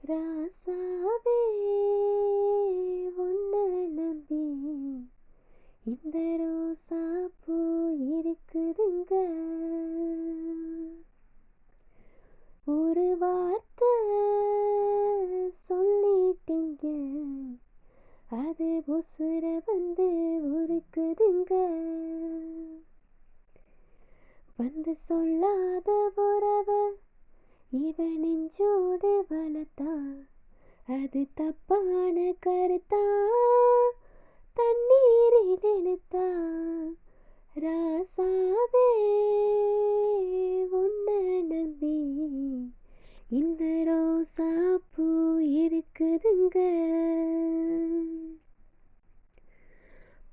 ராசாவே உன்னை நம்பி இந்த ரோசா பூ இருக்குதுங்க. ஒரு வார்த்தை சொல்லிட்டீங்க, அது உசுர வந்து உருக்குதுங்க. வந்து சொல்லாத உறவ இவ நெஞ்சோடு வளர்த்தா, அது தப்பான கருத்தா தண்ணீரில் இழுத்தா. ராசாவே உன்னை நம்பி இந்த ரோசா பூ இருக்குதுங்க.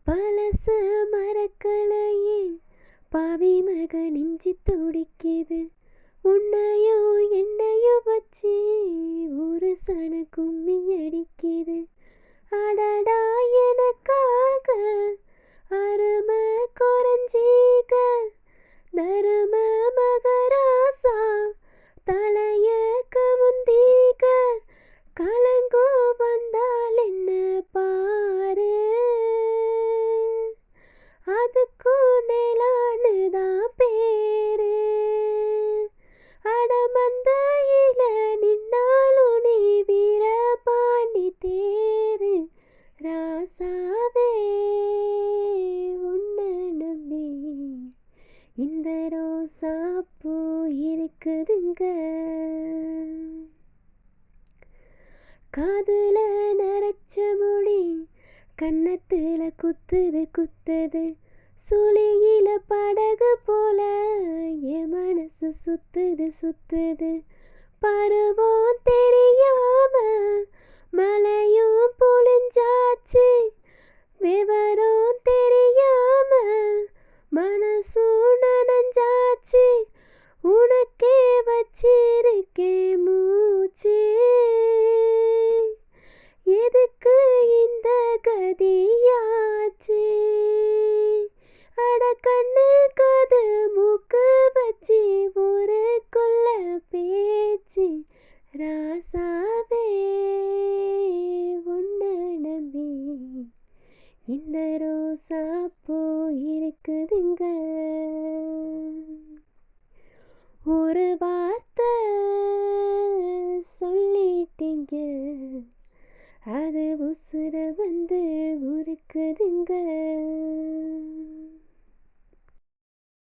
பழச மறக்கலையே பாவி மக நெஞ்சி துடிக்குது. உன்னையும் என்னையும் வச்சு ஒரு சன கும்மி அடிக்குது. அடடா எனக்காக அருமை குறைஞ்சீக தரும மகராசா தலைய கமுந்தீக. கலங்கோ வந்தால் என்ன பாரு, அதுக்கும் நிலானுதான் பேரு. அடமந்தையில நின்னாலும் நீ வீரபாண்டி தேரு. ராசாவே உன்னை நம்பி இந்த ரோசா பூ இருக்குதுங்க. காதுல நரைச்ச மொழி கன்னத்துல குத்துது குத்துது. சுழியில படகு போல என் மனசு சுத்துது சுத்துது. பருவம் தெரியாம மலையும் பொழிஞ்சாச்சு, விவரம் தெரியாம மனசும் நனைஞ்சாச்சு. உனக்கே வச்சிருக்கே மூச்சு, எதுக்கு இந்த கதியாச்சு. அட கண்ணு காது மூக்கு வச்சு ஒரு கொல்ல பேச்சு. ராசாவே உன்னை நம்பி இந்த ரோசா பூ இருக்குதுங்க. ஒரு வார்த்தை சொல்லிட்டீங்க, அது உசுர வந்து உருக்குதுங்க.